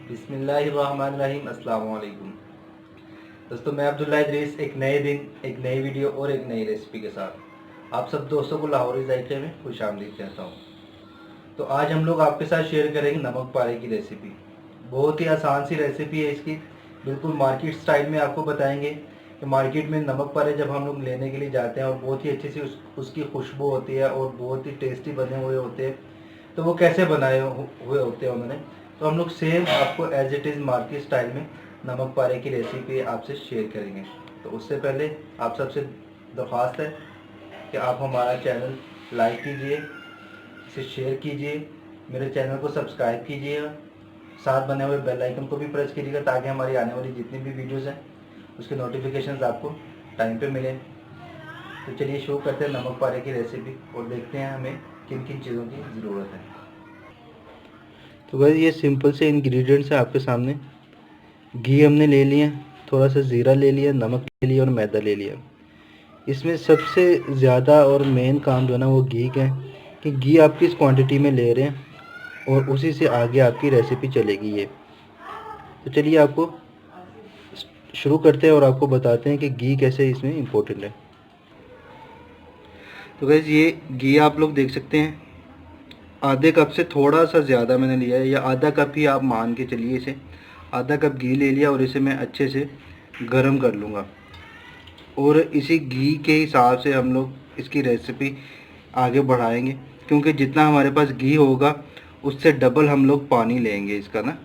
बिस्मिल्लाहिर्रहमानिर्रहीम, अस्सलाम वालेकुम। दोस्तों, मैं अब्दुल्ला इदरीस एक नए दिन, एक नई वीडियो और एक नई रेसिपी के साथ आप सब दोस्तों को लाहौरी जायके में खुशामदीद कहता हूँ। तो आज हम लोग आपके साथ शेयर करेंगे नमक पारे की रेसिपी। बहुत ही आसान सी रेसिपी है इसकी, बिल्कुल मार्केट स्टाइल में आपको बताएंगे कि मार्केट में नमक पारे जब हम लोग लेने के लिए जाते हैं और बहुत ही अच्छी सी उसकी खुशबू होती है और बहुत ही टेस्टी बने हुए होते हैं, तो वो कैसे बनाए हुए होते हैं उन्होंने, तो हम लोग सेम आपको as it is market style में नमक पारे की रेसिपी आपसे शेयर करेंगे। तो उससे पहले आप सबसे दरख्वास्त है कि आप हमारा चैनल लाइक कीजिए, इसे शेयर कीजिए, मेरे चैनल को सब्सक्राइब कीजिएगा, साथ बने हुए बेल आइकन को भी प्रेस कीजिएगा ताकि हमारी आने वाली जितनी भी वीडियोज़ हैं उसके नोटिफिकेशंस आपको टाइम पे मिलें। तो चलिए शुरू करते हैं नमक पारे की रेसिपी और देखते हैं हमें किन किन चीज़ों की ज़रूरत है। तो भाई ये सिंपल से इंग्रेडिएंट्स है आपके सामने। घी हमने ले लिया, थोड़ा सा ज़ीरा ले लिया, नमक ले लिया और मैदा ले लिया। इसमें सबसे ज़्यादा और मेन काम जो है ना वो घी का है कि घी आप किस क्वांटिटी में ले रहे हैं और उसी से आगे आपकी रेसिपी चलेगी ये। तो चलिए आपको शुरू करते हैं और आपको बताते हैं कि घी कैसे इसमें इम्पोर्टेंट है। तो गैस ये घी आप लोग देख सकते हैं, आधे कप से थोड़ा सा ज़्यादा मैंने लिया है, या आधा कप ही आप मान के चलिए इसे। आधा कप घी ले लिया और इसे मैं अच्छे से गरम कर लूँगा और इसी घी के हिसाब से हम लोग इसकी रेसिपी आगे बढ़ाएंगे, क्योंकि जितना हमारे पास घी होगा उससे डबल हम लोग पानी लेंगे इसका ना।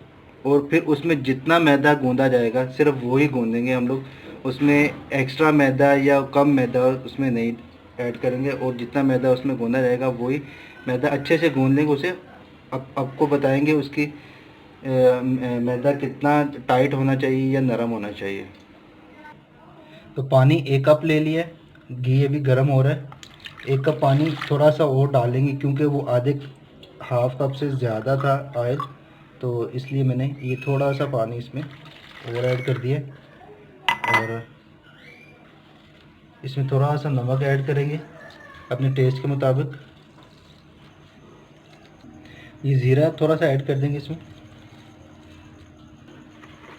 और फिर उसमें जितना मैदा गूंदा जाएगा सिर्फ वही गूंदेंगे हम लोग, उसमें एक्स्ट्रा मैदा या कम मैदा उसमें नहीं ऐड करेंगे, और जितना मैदा उसमें गूंदा जाएगा वही मैदा अच्छे से गूंद लेंगे उसे। अब आपको बताएंगे उसकी मैदा कितना टाइट होना चाहिए या नरम होना चाहिए। तो पानी 1 कप ले लिया, घी अभी गर्म हो रहा है। 1 कप पानी थोड़ा सा और डालेंगे क्योंकि वो आधे हाफ कप से ज़्यादा था ऑयल, तो इसलिए मैंने ये थोड़ा सा पानी इसमें और ऐड कर दिया। और इसमें थोड़ा सा नमक ऐड करेंगे अपने टेस्ट के मुताबिक। ये ज़ीरा थोड़ा सा ऐड कर देंगे इसमें,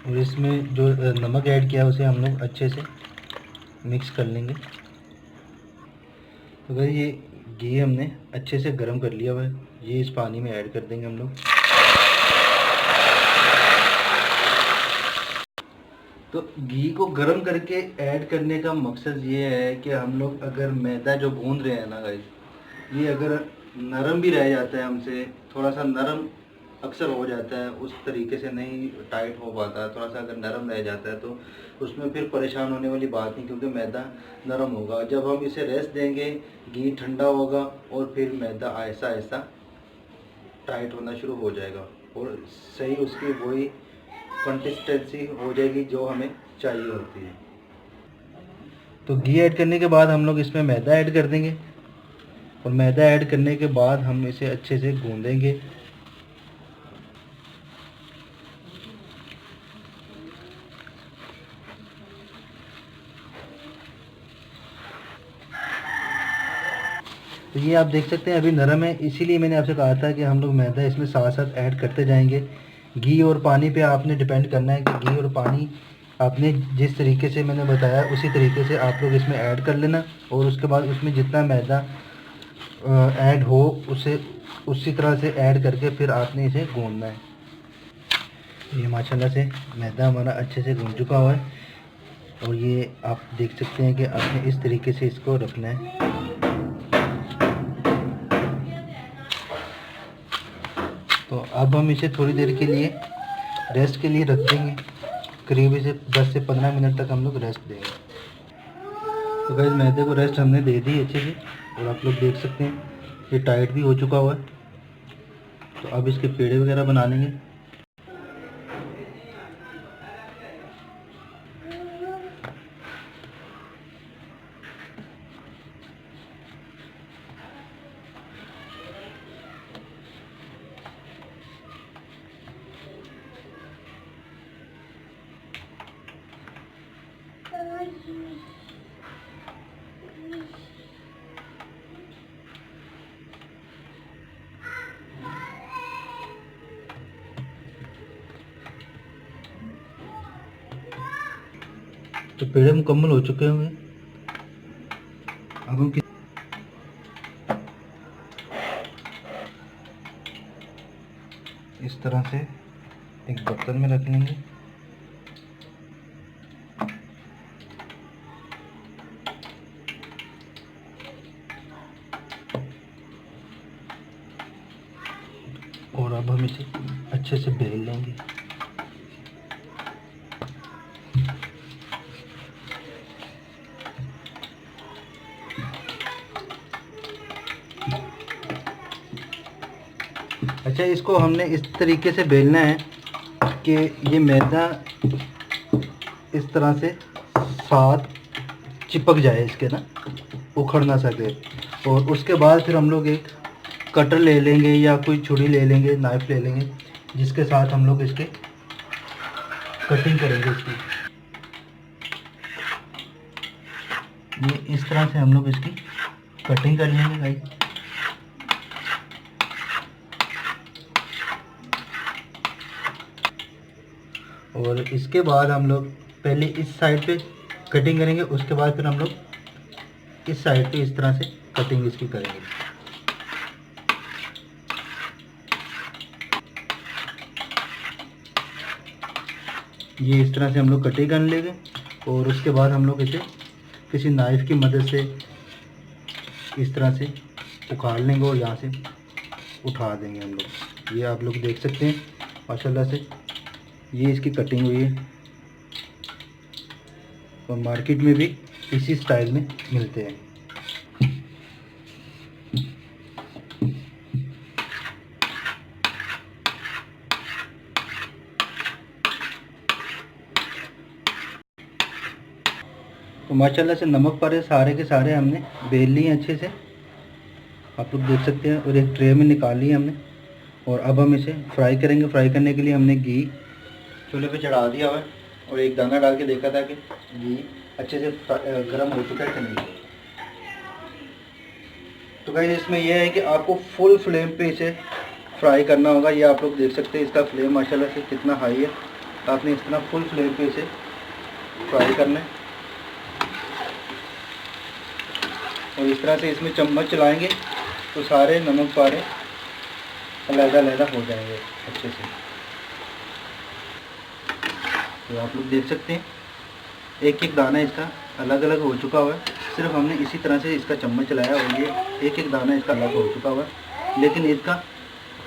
और इसमें जो नमक ऐड किया उसे हम लोग अच्छे से मिक्स कर लेंगे। तो भाई ये घी हमने अच्छे से गर्म कर लिया हुआ है, ये इस पानी में ऐड कर देंगे हम लोग। तो घी को गर्म करके ऐड करने का मकसद ये है कि हम लोग अगर मैदा जो गूंद रहे हैं ना गाइस, ये अगर नरम भी रह जाता है हमसे, थोड़ा सा नरम अक्सर हो जाता है, उस तरीके से नहीं टाइट हो पाता, थोड़ा सा अगर नरम रह जाता है तो उसमें फिर परेशान होने वाली बात नहीं, क्योंकि मैदा नरम होगा। जब हम इसे रेस्ट देंगे घी ठंडा होगा और फिर मैदा ऐसा ऐसा टाइट होना शुरू हो जाएगा और सही उसकी वही कंसिस्टेंसी हो जाएगी जो हमें चाहिए होती है। तो घी ऐड करने के बाद हम लोग इसमें मैदा ऐड कर देंगे, और मैदा ऐड करने के बाद हम इसे अच्छे से गूंदेंगे। तो ये आप देख सकते हैं अभी नरम है, इसीलिए मैंने आपसे कहा था कि हम लोग मैदा इसमें साथ साथ ऐड करते जाएंगे। घी और पानी पे आपने डिपेंड करना है कि घी और पानी आपने जिस तरीके से मैंने बताया उसी तरीके से आप लोग इसमें ऐड कर लेना, और उसके बाद उसमें जितना मैदा ऐड हो उसे उसी तरह से ऐड करके फिर आपने इसे गूंदना है। ये माशाल्लाह से मैदा हमारा अच्छे से गूंद चुका हुआ है, और ये आप देख सकते हैं कि आपने इस तरीके से इसको रखना है। तो अब हम इसे थोड़ी देर के लिए रेस्ट के लिए रख देंगे, करीब इसे 10 से 15 मिनट तक हम लोग रेस्ट देंगे। तो गाइस मैदे को रेस्ट हमने दे दी अच्छे से, और आप लोग देख सकते हैं ये टाइट भी हो चुका हुआ है। तो अब इसके पेड़े वगैरह बना लेंगे। तो पेड़े मुकम्मल हो चुके होंगे। अब हम इस तरह से एक बर्तन में रख लेंगे। और अब हम इसे अच्छे से बेल लेंगे। अच्छा, इसको हमने इस तरीके से बेलना है कि ये मैदा इस तरह से साथ चिपक जाए, इसके ना उखड़ ना सके। और उसके बाद फिर हम लोग एक कटर ले लेंगे या कोई छुरी ले लेंगे, नाइफ ले लेंगे, जिसके साथ हम लोग इसके कटिंग करेंगे इसकी। ये इस तरह से हम लोग इसकी कटिंग कर लेंगे गाइस। और इसके बाद हम लोग पहले इस साइड पे कटिंग करेंगे, उसके बाद फिर हम लोग इस साइड पे इस तरह से कटिंग इसकी करेंगे। ये इस तरह से हम लोग कटिंग कर लेंगे और उसके बाद हम लोग इसे किसी नाइफ़ की मदद से इस तरह से उखाड़ लेंगे और यहाँ से उठा देंगे हम लोग। ये आप लोग देख सकते हैं माशाल्लाह से ये इसकी कटिंग हुई है। और मार्केट में भी इसी स्टाइल में मिलते हैं। तो माशाल्लाह से नमक पारे सारे के सारे हमने बेल लिए अच्छे से, आप लोग देख सकते हैं। और एक ट्रे में निकाल लिए हमने। और अब हम इसे फ्राई करेंगे। फ्राई करने के लिए हमने घी चूल्हे पे चढ़ा दिया हुआ है और एक दाना डाल के देखा था कि घी अच्छे से गर्म हो चुका है कि नहीं। तो गाइस इसमें यह है कि आपको फुल फ्लेम पे इसे फ्राई करना होगा। ये आप लोग देख सकते हैं इसका फ्लेम माशाल्लाह से कितना हाई है। आपने इस तरह फुल फ्लेम पे इसे फ्राई करना है। और इस तरह से इसमें चम्मच चलाएंगे तो सारे नमक पारे अलग-अलग हो जाएंगे अच्छे से। तो आप लोग देख सकते हैं एक एक दाना इसका अलग अलग हो चुका हुआ है। सिर्फ हमने इसी तरह से इसका चम्मच चलाया और ये एक एक दाना इसका अलग हो चुका हुआ है। लेकिन इसका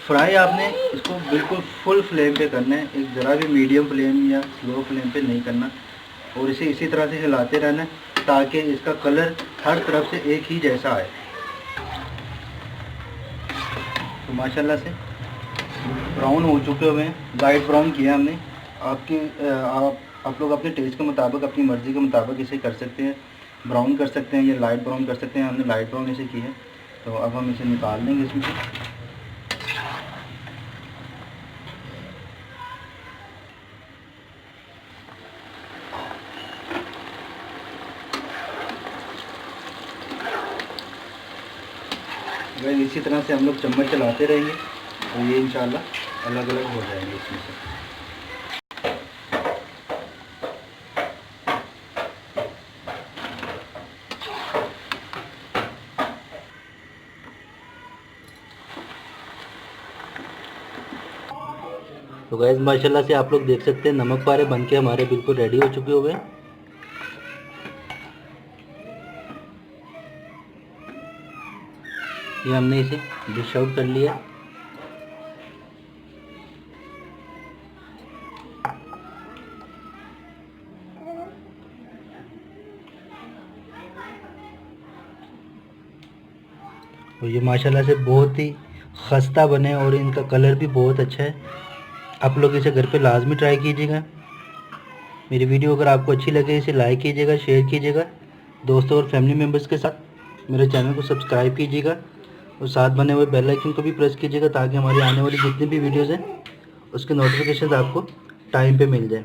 फ्राई आपने इसको बिल्कुल फुल फ्लेम पे करना है, एक ज़रा भी मीडियम फ्लेम या स्लो फ्लेम पे नहीं करना। और इसे इसी तरह से हिलाते रहना है ताकि इसका कलर हर तरफ से एक ही जैसा आए। तो माशाल्लाह से ब्राउन हो चुके हुए हैं, लाइट ब्राउन किया हमने। आप लोग अपने टेस्ट के मुताबिक, अपनी मर्ज़ी के मुताबिक इसे कर सकते हैं, ब्राउन कर सकते हैं या लाइट ब्राउन कर सकते हैं। हमने लाइट ब्राउन इसे की है। तो अब हम इसे निकाल लेंगे इसमें से। इसी तरह से हम लोग चम्मच चलाते रहेंगे और ये इंशाल्लाह अलग अलग हो जाएंगे इसमें से। तो गाइस माशाल्लाह से आप लोग देख सकते हैं नमक पारे बनके हमारे बिल्कुल रेडी हो चुके हुए हैं। ये हमने इसे डिश आउट कर लिया। और ये माशाल्लाह से बहुत ही खस्ता बने और इनका कलर भी बहुत अच्छा है। आप लोग इसे घर पे लाजमी ट्राई कीजिएगा। मेरी वीडियो अगर आपको अच्छी लगे इसे लाइक कीजिएगा, शेयर कीजिएगा दोस्तों और फैमिली मेम्बर्स के साथ। मेरे चैनल को सब्सक्राइब कीजिएगा और साथ बने हुए बेल आइकन को भी प्रेस कीजिएगा ताकि हमारी आने वाली जितनी भी वीडियोस हैं उसके नोटिफिकेशन आपको टाइम पे मिल जाए।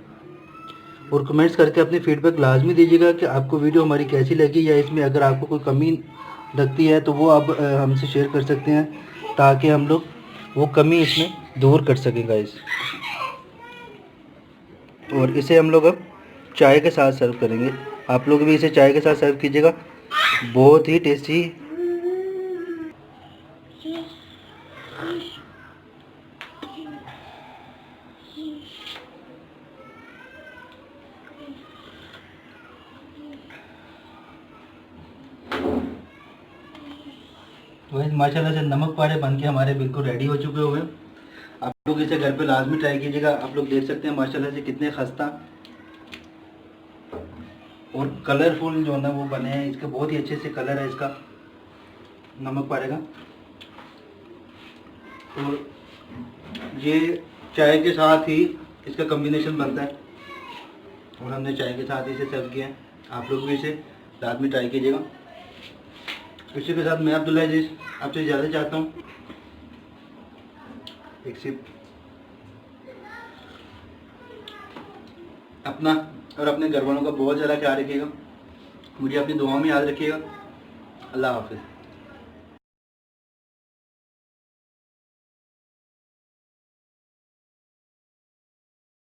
और कमेंट्स करके अपनी फीडबैक लाजमी दीजिएगा कि आपको वीडियो हमारी कैसी लगी, या इसमें अगर आपको कोई कमी लगती है तो वो आप हमसे शेयर कर सकते हैं ताकि हम लोग वो कमी इसमें दूर कर सकें गाइस। और इसे हम लोग अब चाय के साथ सर्व करेंगे। आप लोग भी इसे चाय के साथ सर्व कीजिएगा, बहुत ही टेस्टी। तो माशाल्लाह से नमक पारे बन के हमारे बिल्कुल रेडी हो चुके हुए। आप लोग इसे घर पे लाजमी ट्राई कीजिएगा। आप लोग देख सकते हैं माशाल्लाह से कितने खस्ता और कलरफुल जो है ना वो बने हैं। इसके बहुत ही अच्छे से कलर है इसका नमक पारे का। और ये चाय के साथ ही इसका कॉम्बिनेशन बनता है और हमने चाय के साथ इसे सर्व किया है। आप लोग भी इसे लाजमी ट्राई कीजिएगा। इसी के साथ मैं अब्दुल्ला अजीज आपसे इजाज़त चाहता हूँ। एक सिप। अपना और अपने घर वालों का बहुत ज़्यादा ख्याल रखिएगा। मुझे अपनी दुआओं में याद रखिएगा। अल्लाह हाफिज़।